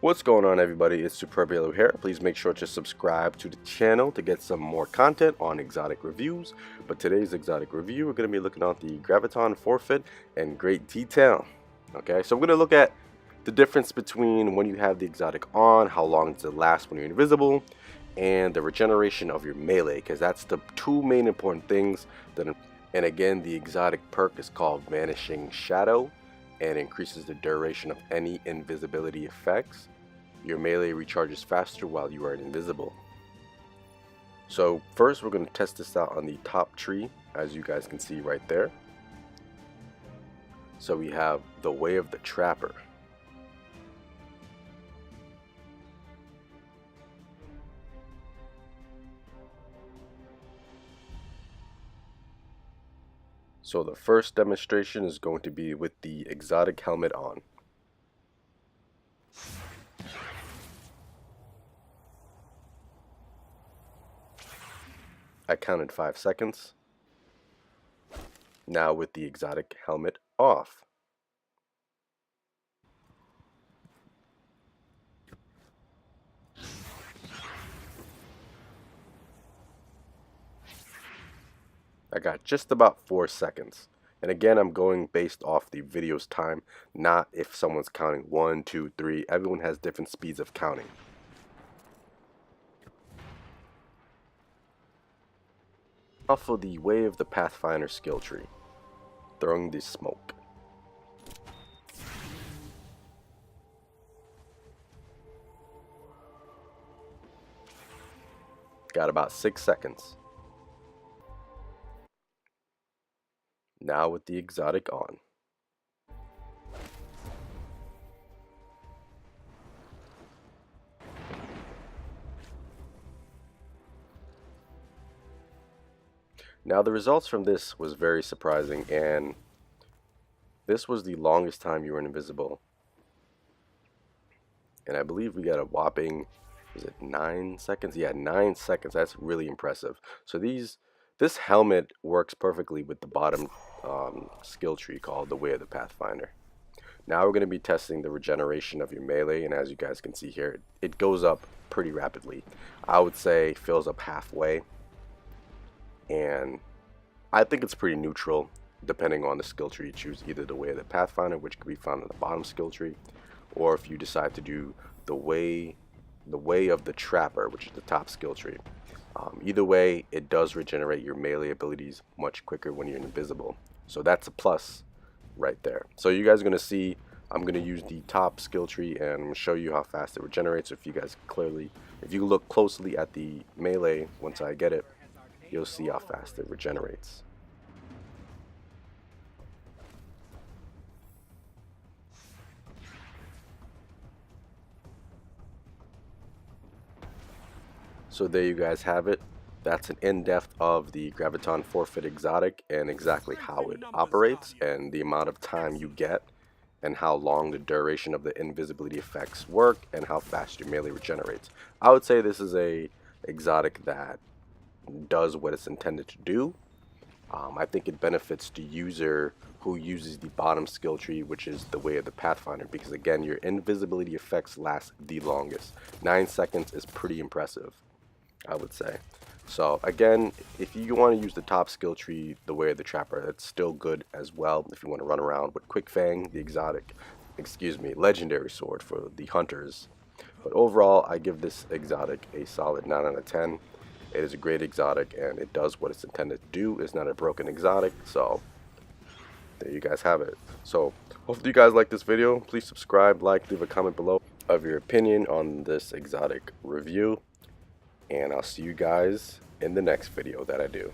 What's going on, everybody? It's Superb here. Please make sure to subscribe to the channel to get some more content on exotic reviews. But today's exotic review, we're going to be looking at the Graviton Forfeit in great detail. Okay, so we're going to look at the difference between when you have the exotic on, how long does it last when you're invisible, and the regeneration of your melee, because that's the two main important things. And again, the exotic perk is called Vanishing Shadow and increases the duration of any invisibility effects. Your melee recharges faster while you are invisible. So first we're going to test this out on the top tree, as you guys can see right there. So we have the Way of the Trapper. So the first demonstration is going to be with the exotic helmet on. I counted 5 seconds. Now with the exotic helmet off. I got just about 4 seconds. And again, I'm going based off the video's time, not if someone's counting 1, 2, 3. Everyone has different speeds of counting. Off of the Way of the Pathfinder skill tree, throwing the smoke. Got about 6 seconds. Now with the exotic on. Now the results from this was very surprising, and this was the longest time you were invisible. And I believe we got a whopping, was it 9 seconds? Yeah, 9 seconds. That's really impressive. So this helmet works perfectly with the bottom skill tree called the Way of the Pathfinder. Now we're going to be testing the regeneration of your melee, and as you guys can see here, it goes up pretty rapidly. I would say fills up halfway. And I think it's pretty neutral depending on the skill tree you choose, either the Way of the Pathfinder, which can be found in the bottom skill tree, or if you decide to do the way of the Trapper, which is the top skill tree. Either way, it does regenerate your melee abilities much quicker when you're invisible, so that's a plus right there. So you guys are going to see I'm going to use the top skill tree and I'm going to show you how fast it regenerates. If you look closely at the melee once I get it, you'll see how fast it regenerates. So there you guys have it. That's an in-depth of the Graviton Forfeit exotic and exactly how it operates and the amount of time you get and how long the duration of the invisibility effects work and how fast your melee regenerates. I would say this is a exotic that does what it's intended to do. I think it benefits the user who uses the bottom skill tree, which is the Way of the Pathfinder, because again, your invisibility effects last the longest. 9 seconds is pretty impressive, I would say. So again, if you want to use the top skill tree, the Way of the Trapper, that's still good as well if you want to run around with Quick Fang, the legendary sword for the hunters. But overall, I give this exotic a solid 9 out of 10. It is a great exotic and it does what it's intended to do. It's not a broken exotic, so there you guys have it. So hopefully you guys like this video. Please subscribe, like, leave a comment below of your opinion on this exotic review, and I'll see you guys in the next video that I do.